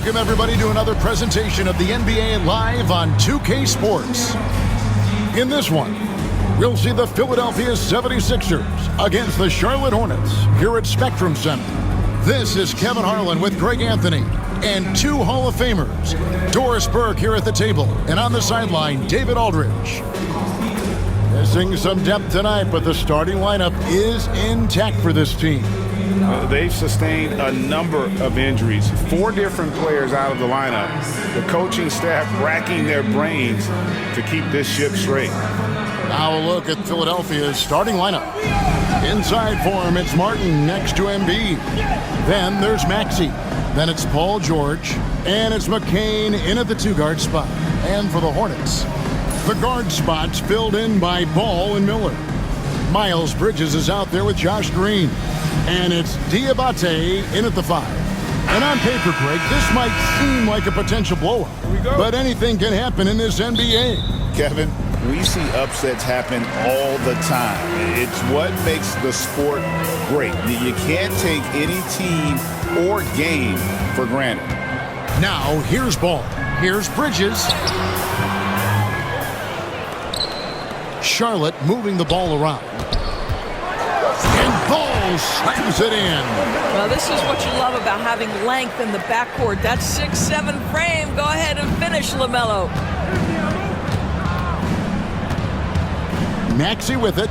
Welcome everybody to another presentation of the NBA live on 2K Sports. In this one, we'll see the Philadelphia 76ers against the Charlotte Hornets here at Spectrum Center. This is Kevin Harlan with Greg Anthony and two Hall of Famers, Doris Burke here at the table, and on the sideline, David Aldridge. Missing some depth tonight, but the starting lineup is intact for this team. They've sustained a number of injuries. 4 different players out of the lineup. The coaching staff racking their brains to keep this ship straight. Now a look at Philadelphia's starting lineup. Inside for him, it's Martin next to Embid. Then there's Maxey. Then it's Paul George. And it's McCain in at the 2-guard spot. And for the Hornets, the guard spots filled in by Ball and Miller. Miles Bridges is out there with Josh Green. And it's Diabate in at the 5. And on paper, Greg, this might seem like a potential blowout. But anything can happen in this NBA. Kevin, we see upsets happen all the time. It's what makes the sport great. You can't take any team or game for granted. Now, here's Ball. Here's Bridges. Charlotte moving the ball around. And Ball slams it in. Well, this is what you love about having length in the backcourt. That 6'7" frame. Go ahead and finish, Lamelo. Maxey with it.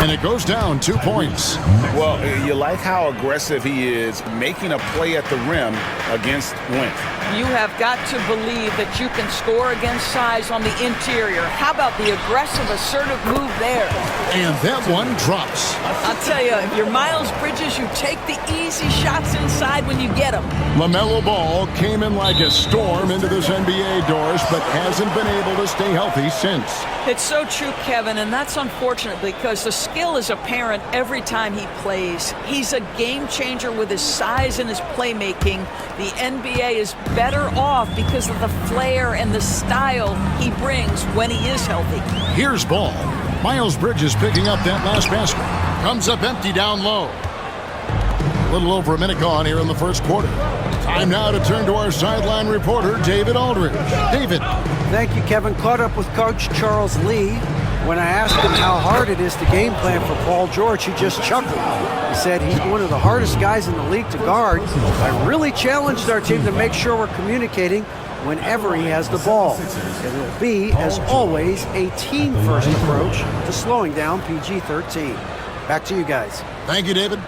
And it goes down 2 points. Well, you like how aggressive he is making a play at the rim against length. You have got to believe that you can score against size on the interior. How about the aggressive, assertive move there? And that one drops. I'll tell you, if you're Miles Bridges, you take the easy shots inside when you get them. LaMelo Ball came in like a storm into this NBA, Doris, but hasn't been able to stay healthy since. It's so true, Kevin, and that's unfortunate because the skill is apparent every time he plays. He's a game changer with his size and his playmaking. The NBA is better off because of the flair and the style he brings when he is healthy. Here's Ball. Miles Bridges picking up that last basket. Comes up empty down low. A little over a minute gone here in the first quarter. Time now to turn to our sideline reporter, David Aldridge. David. Thank you, Kevin. Caught up with Coach Charles Lee. When I asked him how hard it is to game plan for Paul George, he just chuckled. He said he's one of the hardest guys in the league to guard. I really challenged our team to make sure we're communicating whenever he has the ball. It will be, as always, a team-first approach to slowing down PG-13. Back to you guys. Thank you, David.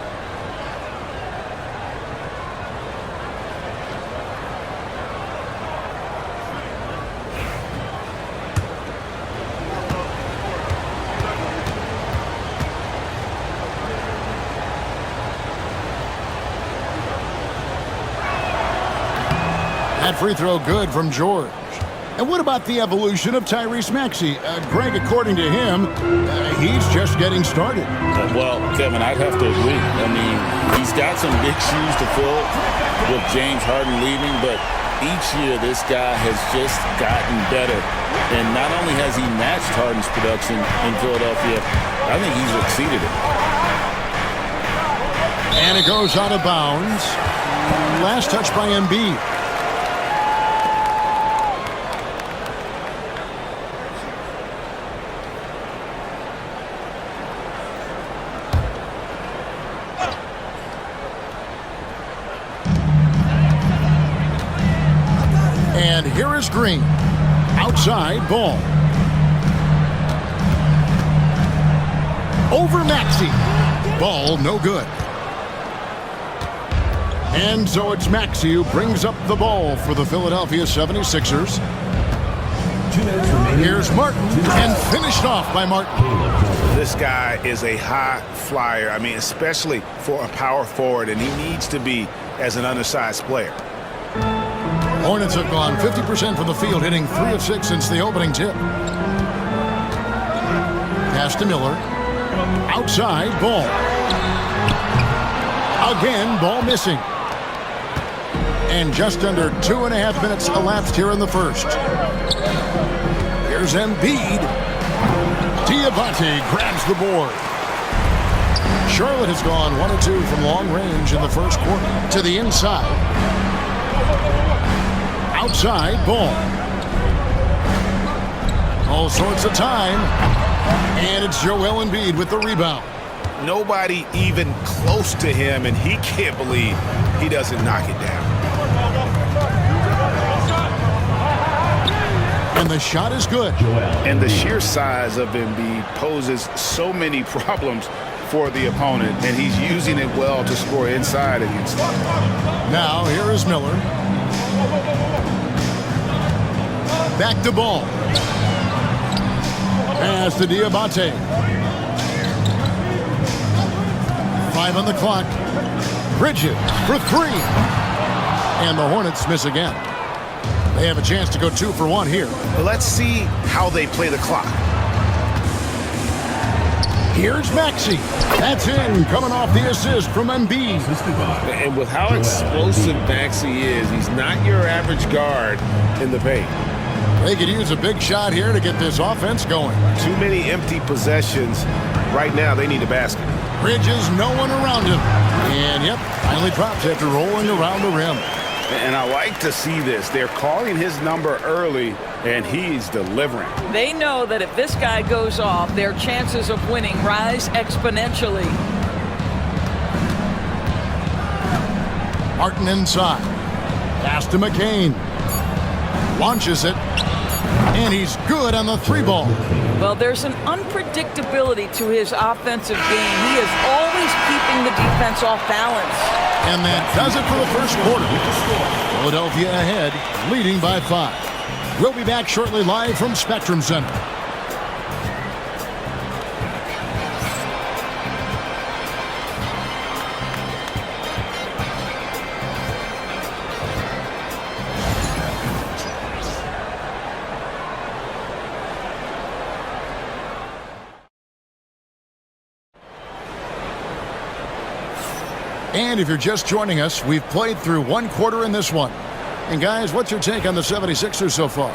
That free throw good from George. And what about the evolution of Tyrese Maxey? Greg, according to him, he's just getting started. Well, Kevin, I'd have to agree. I mean, he's got some big shoes to fill with James Harden leaving, but each year this guy has just gotten better. And not only has he matched Harden's production in Philadelphia, I think he's exceeded it. And it goes out of bounds. Last touch by Embid. And here is Green. Outside, Ball. Over Maxey. Ball, no good. And so it's Maxey who brings up the ball for the Philadelphia 76ers. Here's Martin, and finished off by Martin. This guy is a high flyer. I mean, especially for a power forward, and he needs to be as an undersized player. Hornets have gone 50% from the field, hitting 3 of 6 since the opening tip. Pass to Miller. Outside, Ball. Again, Ball missing. And just under 2.5 minutes elapsed here in the first. Here's Embid. Diabate grabs the board. Charlotte has gone 1 of 2 from long range in the first quarter. To the inside. Outside ball. All sorts of time. And it's Joel Embid with the rebound. Nobody even close to him, and he can't believe he doesn't knock it down. And the shot is good. And the sheer size of Embid poses so many problems for the opponent, and he's using it well to score inside against them. Now here is Miller. Back to ball. Pass to Diabate. 5 on the clock. Bridges for 3. And the Hornets miss again. They have a chance to go 2 for 1 here. Let's see how they play the clock. Here's Maxey. That's in, coming off the assist from Embid. And with how explosive Maxey is, he's not your average guard in the paint. They could use a big shot here to get this offense going. Too many empty possessions. Right now, they need a basket. Bridges, no one around him. And, yep, finally drops after rolling around the rim. And I like to see this. They're calling his number early, and he's delivering. They know that if this guy goes off, their chances of winning rise exponentially. Martin inside. Pass to McCain. Launches it. And he's good on the 3 ball. Well, there's an unpredictability to his offensive game. He is always keeping the defense off balance. And that does it for the first quarter. Philadelphia ahead, leading by 5. We'll be back shortly live from Spectrum Center. And if you're just joining us, we've played through 1 quarter in this one. And guys, what's your take on the 76ers so far?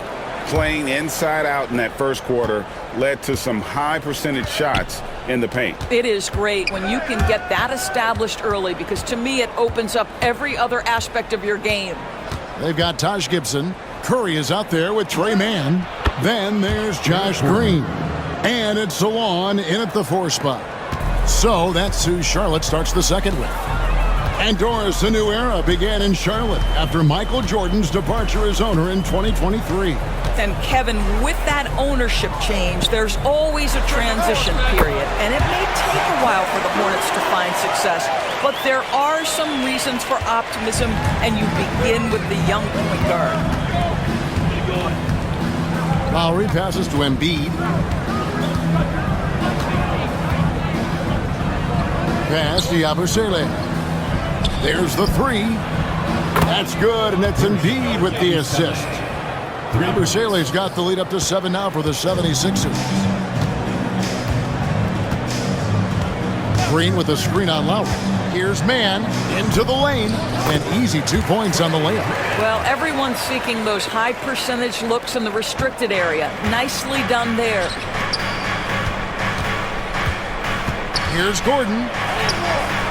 Playing inside out in that first quarter led to some high percentage shots in the paint. It is great when you can get that established early, because to me it opens up every other aspect of your game. They've got Taj Gibson. Curry is out there with Trey Mann. Then there's Josh Green. And it's Salon in at the 4 spot. So that's who Charlotte starts the second with. And Doris, a new era began in Charlotte after Michael Jordan's departure as owner in 2023. And Kevin, with that ownership change, there's always a transition period. And it may take a while for the Hornets to find success. But there are some reasons for optimism, and you begin with the young point guard. Lowry passes to Embid. Pass to Yabusele. There's the 3. That's good, and it's Embid with the assist. Yabusele's got the lead up to 7 now for the 76ers. Green with a screen on Lowry. Here's Mann into the lane. An easy 2 points on the layup. Well, everyone's seeking those high percentage looks in the restricted area. Nicely done there. Here's Gordon.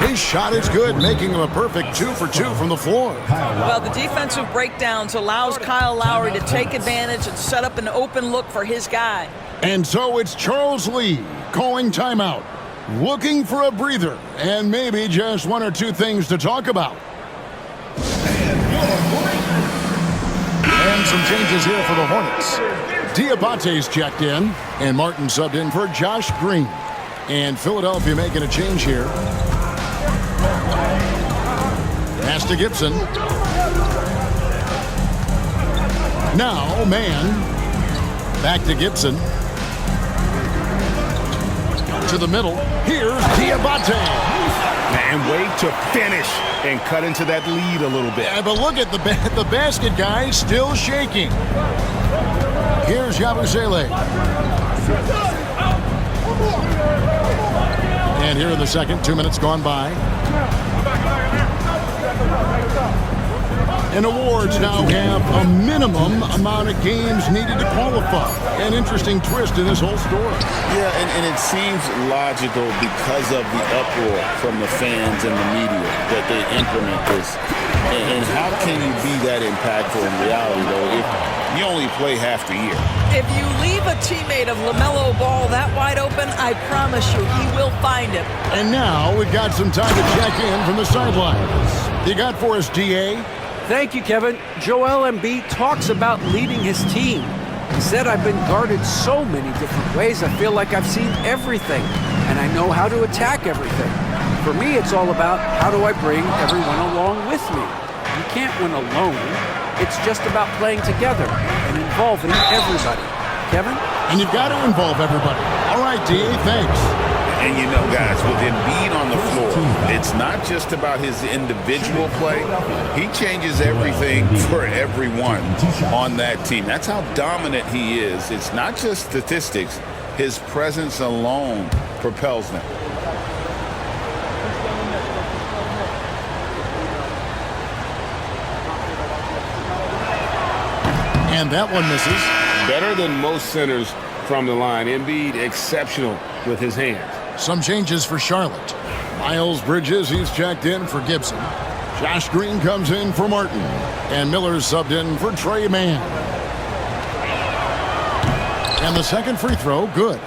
His shot is good, making him a perfect 2 for 2 from the floor. Well, the defensive breakdowns allows Kyle Lowry to take advantage and set up an open look for his guy. And so it's Charles Lee calling timeout, looking for a breather, and maybe just 1 or 2 things to talk about. And some changes here for the Hornets. Diabate's checked in, and Martin subbed in for Josh Green. And Philadelphia making a change here. Pass to Gibson. Now, Mann. Back to Gibson. To the middle. Here's Diabate. And wait to finish and cut into that lead a little bit. Yeah, but look at the basket guy still shaking. Here's Yabusele. And here in the second, 2 minutes gone by. And awards now have a minimum amount of games needed to qualify. An interesting twist in this whole story. Yeah, and it seems logical because of the uproar from the fans and the media that they implement this. And how can you be that impactful in reality, though, if you only play half the year? If you leave a teammate of Lamelo Ball that wide open, I promise you, he will find it. And now we've got some time to check in from the sidelines. You got for us, DA? Thank you, Kevin. Joel Embiid talks about leading his team. He said, I've been guarded so many different ways, I feel like I've seen everything, and I know how to attack everything. For me, it's all about how do I bring everyone along with me. You can't win alone. It's just about playing together and involving everybody. Kevin? And you've got to involve everybody. All right, DA, thanks. And you know, guys, with Embiid on the floor, it's not just about his individual play. He changes everything for everyone on that team. That's how dominant he is. It's not just statistics. His presence alone propels them. And that one misses. Better than most centers from the line. Embiid exceptional with his hands. Some changes for Charlotte. Miles Bridges, he's checked in for Gibson. Josh Green comes in for Martin. And Miller's subbed in for Trey Mann. And the second free throw, good.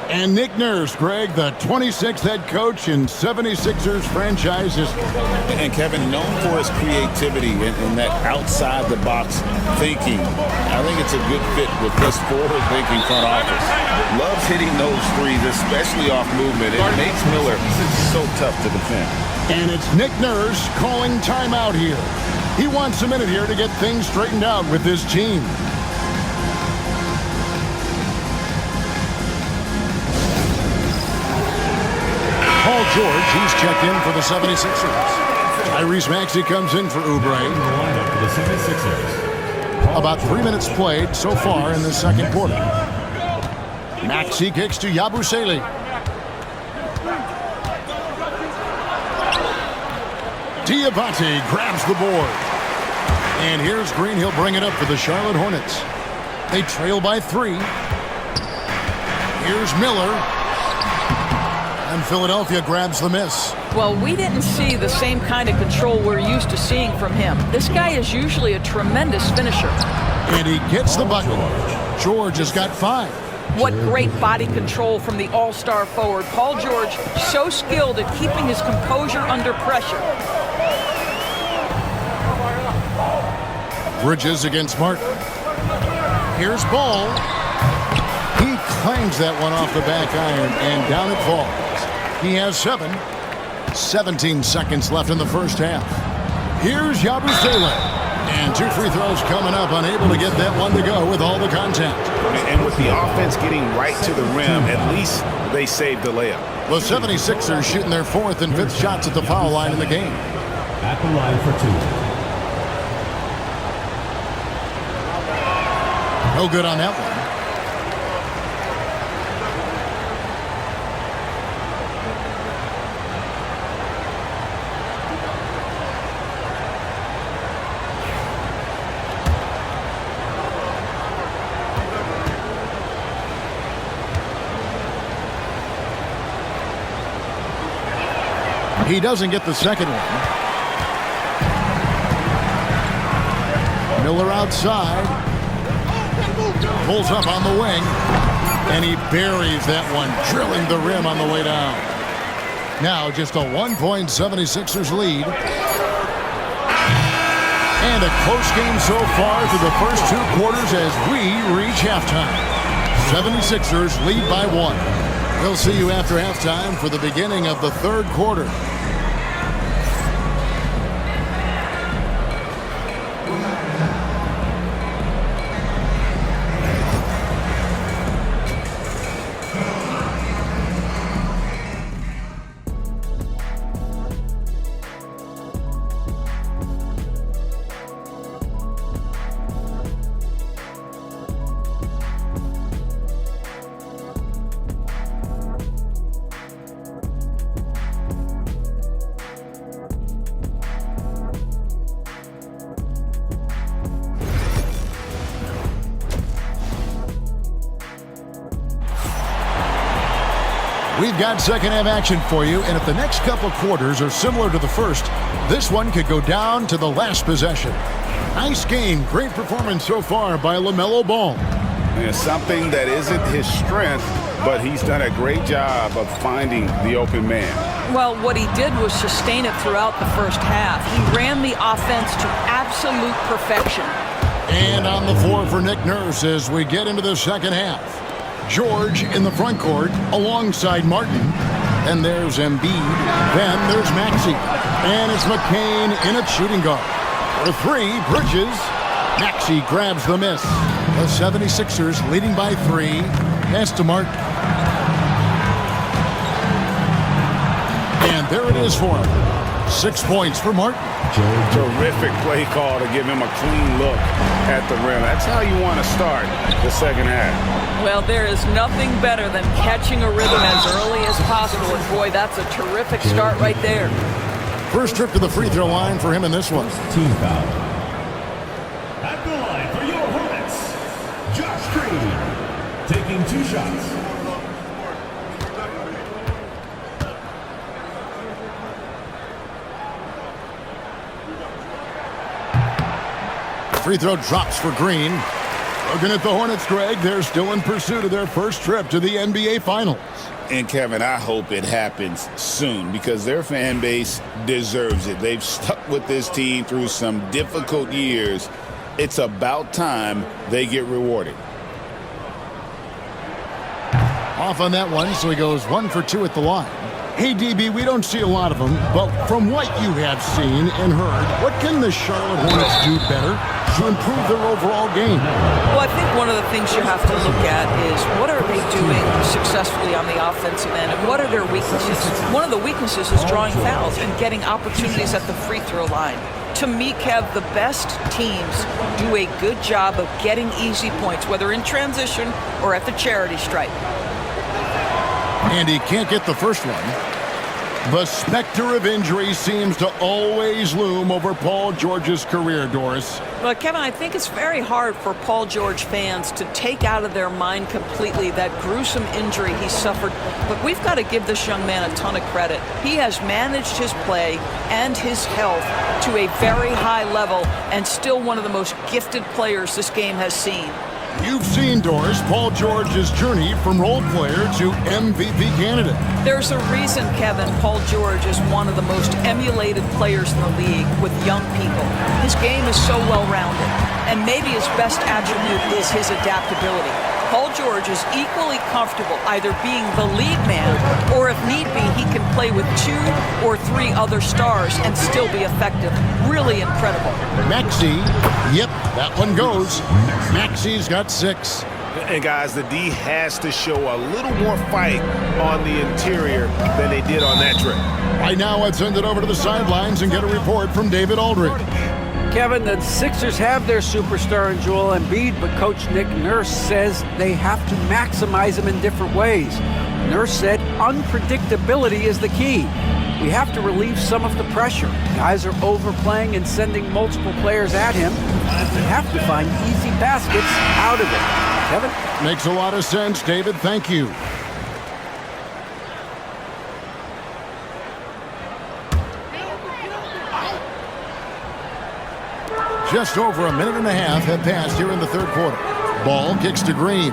And Nick Nurse, Greg, the 26th head coach in 76ers franchise history. And Kevin, known for his creativity and that outside-the-box thinking, I think it's a good fit with this forward-thinking front office. Loves hitting those threes, especially off movement. It makes Miller so tough to defend. And it's Nick Nurse calling timeout here. He wants a minute here to get things straightened out with his team. Paul George, he's checked in for the 76ers. Tyrese Maxey comes in for Oubre. About 3 minutes played so far in the second quarter. Maxey kicks to Yabusele. Diabate grabs the board. And here's Green. He'll bring it up for the Charlotte Hornets. They trail by 3. Here's Miller. And Philadelphia grabs the miss. Well, we didn't see the same kind of control we're used to seeing from him. This guy is usually a tremendous finisher. And he gets the bucket. George has got 5. What great body control from the all-star forward. Paul George, so skilled at keeping his composure under pressure. Bridges against Martin. Here's Ball. He clangs that one off the back iron, and down it falls. He has 7. 17 seconds left in the first half. Here's Yabusele. And 2 free throws coming up, unable to get that one to go with all the contact. And with the offense getting right to the rim, at least they saved the layup. The 76ers shooting their 4th and 5th shots at the foul line in the game. At the line for 2. No good on that one. He doesn't get the second one. Miller outside. Pulls up on the wing. And he buries that one, drilling the rim on the way down. Now just a 1-point 76ers lead. And a close game so far through the first 2 quarters as we reach halftime. 76ers lead by 1. We'll see you after halftime for the beginning of the 3rd quarter. We've got second half action for you, and if the next couple quarters are similar to the first, this one could go down to the last possession. Nice game. Great performance so far by Lamelo Ball. Yeah, something that isn't his strength, but he's done a great job of finding the open man. Well, what he did was sustain it throughout the first half. He ran the offense to absolute perfection. And on the floor for Nick Nurse as we get into the second half. George in the front court alongside Martin. And there's Embiid. Then there's Maxey. And it's McCain in at shooting guard. For three, Bridges. Maxey grabs the miss. The 76ers leading by 3. Pass to Martin. And there it is for him. 6 points for Martin. Terrific play call to give him a clean look at the rim. That's how you want to start the second half. Well, there is nothing better than catching a rhythm as early as possible. And boy, that's a terrific start right there. First trip to the free throw line for him in this one. Team foul. At the line for your Hornets, Josh Green, taking 2 shots. Free throw drops for Green. Looking at the Hornets, Greg, they're still in pursuit of their first trip to the NBA Finals. And, Kevin, I hope it happens soon because their fan base deserves it. They've stuck with this team through some difficult years. It's about time they get rewarded. Off on that one, so he goes 1 for 2 at the line. Hey, DB, we don't see a lot of them, but from what you have seen and heard, what can the Charlotte Hornets do better to improve their overall game? Well, I think one of the things you have to look at is what are they doing successfully on the offensive end and what are their weaknesses? One of the weaknesses is drawing fouls and getting opportunities at the free throw line. To me, Kev, the best teams do a good job of getting easy points, whether in transition or at the charity stripe. And he can't get the first one. The specter of injury seems to always loom over Paul George's career, Doris. But, Kevin, I think it's very hard for Paul George fans to take out of their mind completely that gruesome injury he suffered. But we've got to give this young man a ton of credit. He has managed his play and his health to a very high level and still one of the most gifted players this game has seen. You've seen, Doris, Paul George's journey from role player to MVP candidate. There's a reason, Kevin, Paul George is one of the most emulated players in the league with young people. His game is so well-rounded, and maybe his best attribute is his adaptability. Paul George is equally comfortable either being the lead man or, if need be, he can play with 2 or 3 other stars and still be effective. Really incredible. Maxey, yep, that one goes. Maxey's got 6. And, guys, the D has to show a little more fight on the interior than they did on that trip. Right now, let's send it over to the sidelines and get a report from David Aldridge. Kevin, the Sixers have their superstar in Joel Embid, but Coach Nick Nurse says they have to maximize him in different ways. Nurse said unpredictability is the key. We have to relieve some of the pressure. Guys are overplaying and sending multiple players at him. We have to find easy baskets out of it. Kevin? Makes a lot of sense, David. Thank you. Just over a minute and a half have passed here in the third quarter. Ball kicks to Green.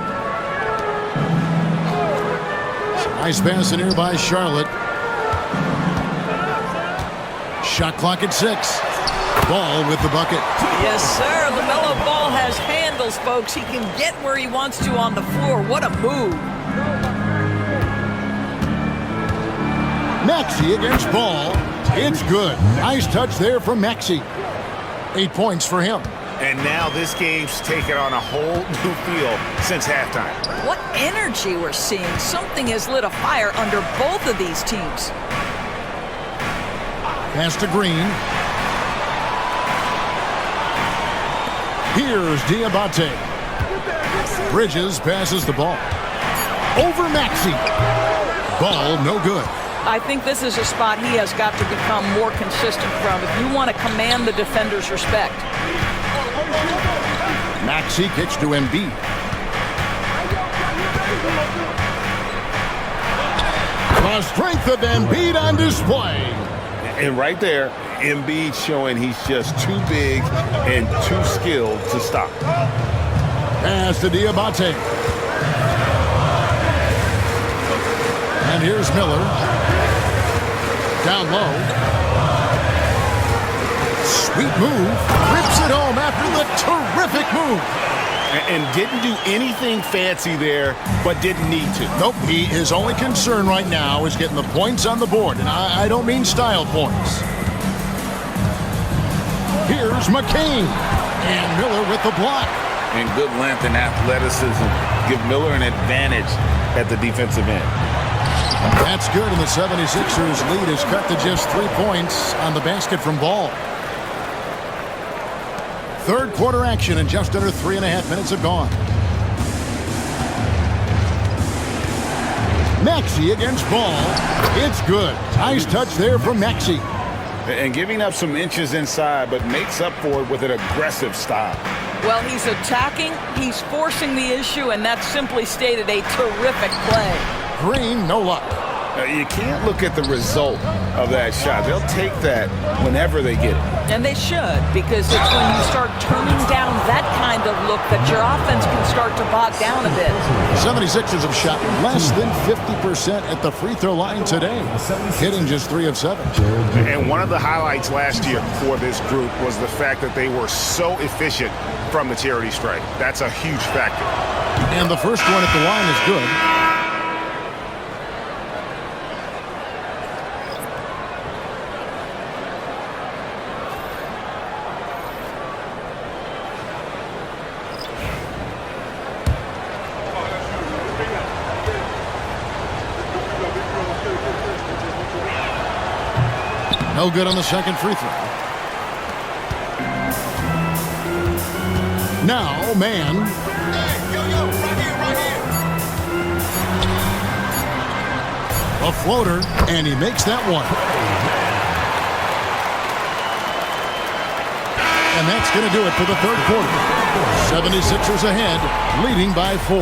Nice pass in here by Charlotte. Shot clock at 6. Ball with the bucket. Yes, sir. LaMelo Ball has handles, folks. He can get where he wants to on the floor. What a move. Maxey against Ball. It's good. Nice touch there from Maxey. 8 points for him. And now this game's taken on a whole new feel since halftime. What energy we're seeing. Something has lit a fire under both of these teams. Pass to Green. Here's Diabate. Bridges passes the ball. Over Maxey. Ball no good. I think this is a spot he has got to become more consistent from if you want to command the defender's respect. Maxey kicks to Embid. The strength of Embid on display. And right there, Embid showing he's just too big and too skilled to stop. Pass to Diabate. And here's Miller. Down low. Sweet move. Rips it home after the terrific move. And didn't do anything fancy there, but didn't need to. Nope, his only concern right now is getting the points on the board, and I don't mean style points. Here's McCain, and Miller with the block. And good length and athleticism give Miller an advantage at the defensive end. That's good, and the 76ers lead is cut to just 3 points on the basket from Ball. Third quarter action, and just under 3.5 minutes have gone. Maxey against Ball. It's good. Nice touch there from Maxey. And giving up some inches inside, but makes up for it with an aggressive stop. Well, he's attacking, he's forcing the issue, and that's simply stated a terrific play. Green, no luck. You can't look at the result of that shot. They'll take that whenever they get it. And they should, because it's when you start turning down that kind of look that your offense can start to bog down a bit. The 76ers have shot less than 50% at the free throw line today, hitting just 3 of 7. And one of the highlights last year for this group was the fact that they were so efficient from the charity stripe. That's a huge factor. And the first one at the line is good. No good on the second free throw. Now, man. A floater, and he makes that one. And that's going to do it for the third quarter. 76ers ahead, leading by 4.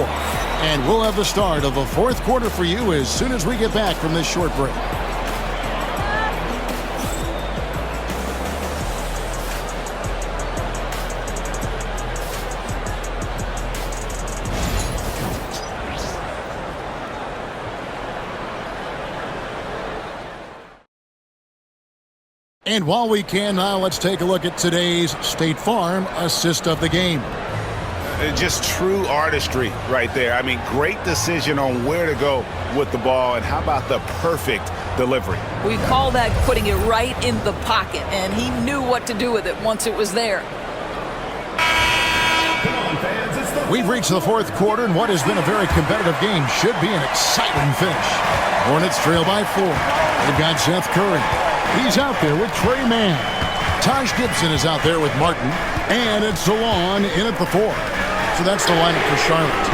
And we'll have the start of the fourth quarter for you as soon as we get back from this short break. And while we can now, let's take a look at today's State Farm assist of the game. Just true artistry right there. I mean, great decision on where to go with the ball, and how about the perfect delivery? We call that putting it right in the pocket, and he knew what to do with it once it was there. We've reached the fourth quarter, and what has been a very competitive game should be an exciting finish. Hornets trail by 4. They've got Seth Curry. He's out there with Trey Mann. Taj Gibson is out there with Martin. And it's Salon in at the 4. So that's the lineup for Charlotte.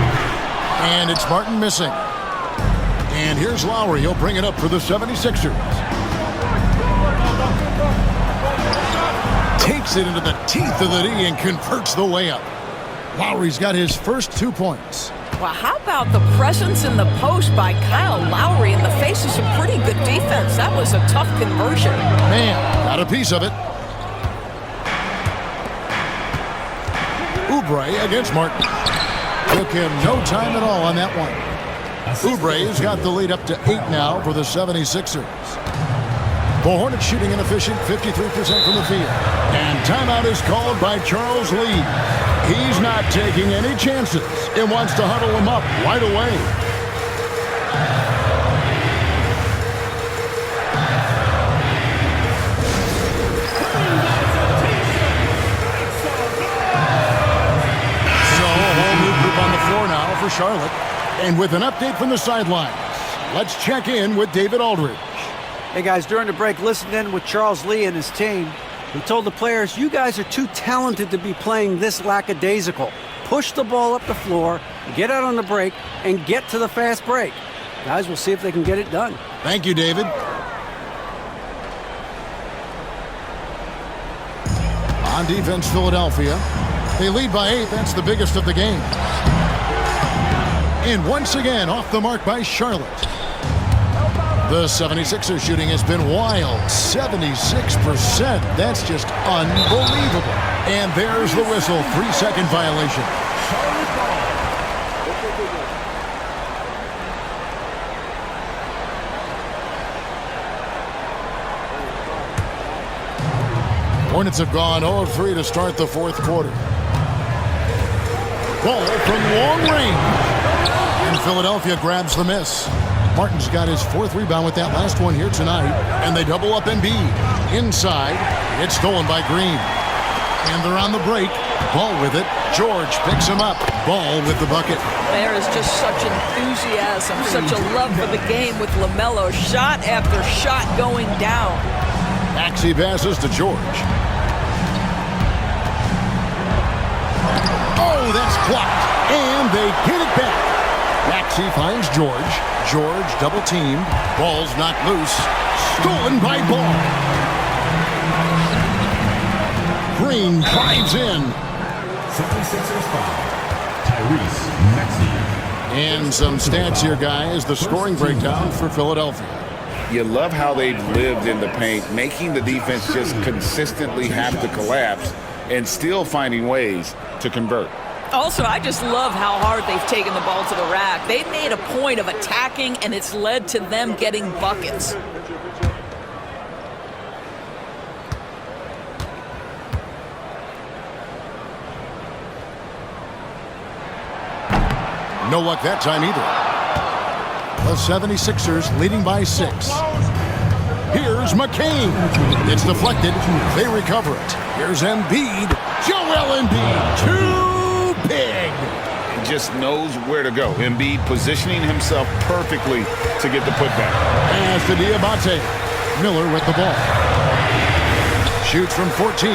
And it's Martin missing. And here's Lowry. He'll bring it up for the 76ers. Takes it into the teeth of the D and converts the layup. Lowry's got his first 2 points. Well, how about the presence in the post by Kyle Lowry in the face of some pretty good defense? That was a tough conversion. Man, got a piece of it. Oubre against Martin. Took him no time at all on that one. Oubre's got the lead up to 8 now for the 76ers. The Hornets shooting an efficient 53% from the field. And timeout is called by Charles Lee. He's not taking any chances and wants to huddle him up right away. So a whole new group on the floor now for Charlotte. And with an update from the sidelines, let's check in with David Aldridge. Hey guys, during the break, listened in with Charles Lee and his team. He told the players, you guys are too talented to be playing this lackadaisical. Push the ball up the floor, get out on the break, and get to the fast break. Guys, we'll see if they can get it done. Thank you, David. On defense, Philadelphia. They lead by 8. That's the biggest of the game. And once again, off the mark by Charlotte. The 76ers shooting has been wild. 76%. That's just unbelievable. And there's the whistle. 3-second violation. Hornets have gone 0 of 3 to start the fourth quarter. Ball from long range. And Philadelphia grabs the miss. Martin's got his fourth rebound with that last one here tonight. And they double up Embid. Inside, it's stolen by Green. And they're on the break. Ball with it. George picks him up. Ball with the bucket. There is just such enthusiasm, such a love for the game with Lamelo. Shot after shot going down. Maxey passes to George. Oh, that's blocked. And they get it back. Maxey finds George. George double teamed. Ball's knocked loose. Stolen by Ball. Green drives in. 76ers foul. Tyrese Maxey. And some stats here, guys. The scoring breakdown for Philadelphia. You love how they've lived in the paint, making the defense just consistently have to collapse and still finding ways to convert. Also, I just love how hard they've taken the ball to the rack. They've made a point of attacking, and it's led to them getting buckets. No luck that time either. The 76ers leading by 6. Here's McCain. It's deflected. They recover it. Here's Embid. Joel Embid. Too big. He just knows where to go. Embiid positioning himself perfectly to get the putback. As to Diabate. Miller with the ball. Shoots from 14.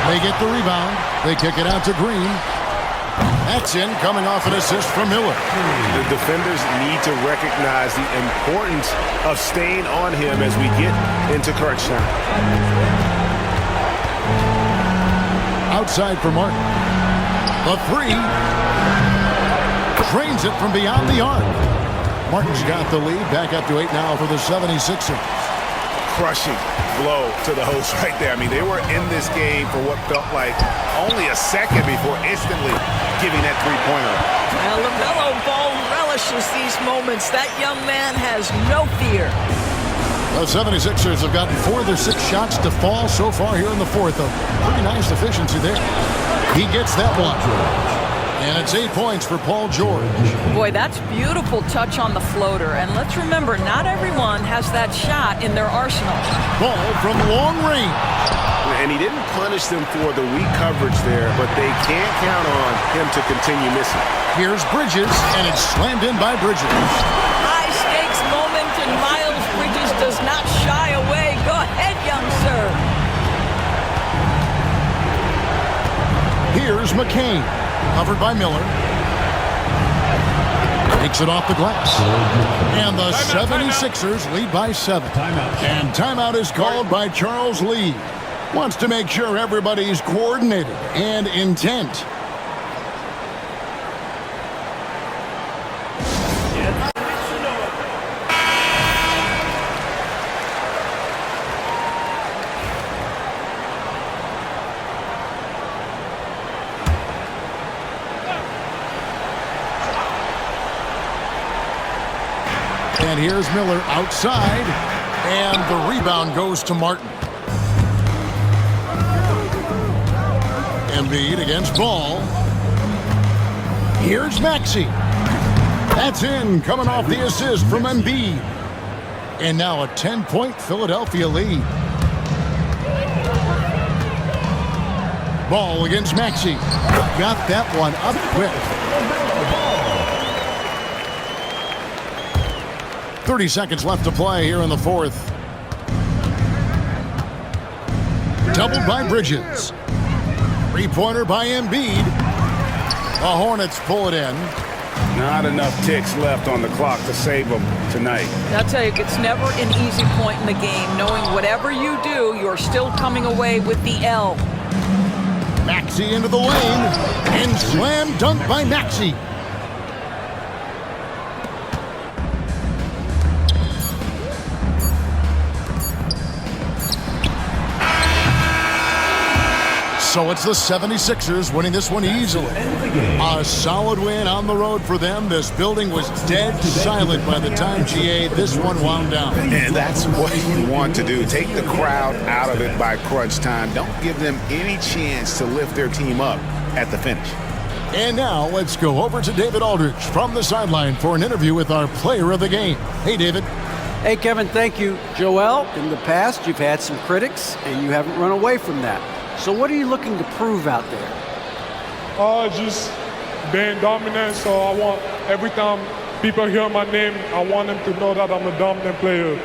They get the rebound. They kick it out to Green. That's in, coming off an assist from Miller. The defenders need to recognize the importance of staying on him as we get into crunch time. Outside for Martin. The 3. Drains it from beyond the arc. Martin's got the lead. Back up to 8 now for the 76ers. Crushing blow to the host right there. I mean, they were in this game for what felt like only a second before instantly giving that three-pointer. Well, Lamelo Ball relishes these moments. That young man has no fear. The 76ers have gotten 4 of their 6 shots to fall so far here in the fourth. A pretty nice efficiency there. He gets that one. And it's 8 points for Paul George. Boy, that's beautiful touch on the floater. And let's remember, not everyone has that shot in their arsenal. Ball from long range. And he didn't punish them for the weak coverage there, but they can't count on him to continue missing. Here's Bridges, and it's slammed in by Bridges. High-stakes moment, and Miles Bridges does not shy away. Go ahead, young sir. Here's McCain. Covered by Miller. Takes it off the glass. And the 76ers lead by 7. And timeout is called by Charles Lee. Wants to make sure everybody's coordinated and intent. And here's Miller outside, and the rebound goes to Martin. Embid against Ball. Here's Maxey. That's in, coming off the assist from Embid. And now a 10-point Philadelphia lead. Ball against Maxey. Got that one up quick. 30 seconds left to play here in the fourth. Doubled by Bridges. Three-pointer by Embid. The Hornets pull it in. Not enough ticks left on the clock to save them tonight. I'll tell you, it's never an easy point in the game, knowing whatever you do, you're still coming away with the L. Maxey into the lane. And slam dunk by Maxey. So it's the 76ers winning this one easily. A solid win on the road for them. This building was dead silent by the time, GA, this one wound down. And that's what you want to do. Take the crowd out of it by crunch time. Don't give them any chance to lift their team up at the finish. And now let's go over to David Aldridge from the sideline for an interview with our player of the game. Hey, David. Hey, Kevin, thank you. Joel, in the past, you've had some critics, and you haven't run away from that. So what are you looking to prove out there? Just being dominant. So I want, every time people hear my name, I want them to know that I'm a dominant player.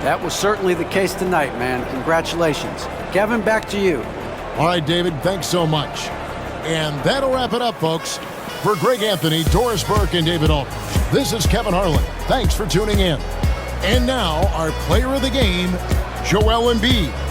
That was certainly the case tonight, man. Congratulations. Kevin, back to you. All right, David, thanks so much. And that'll wrap it up, folks. For Greg Anthony, Doris Burke, and David Aldridge, this is Kevin Harlan. Thanks for tuning in. And now, our player of the game, Joel Embid.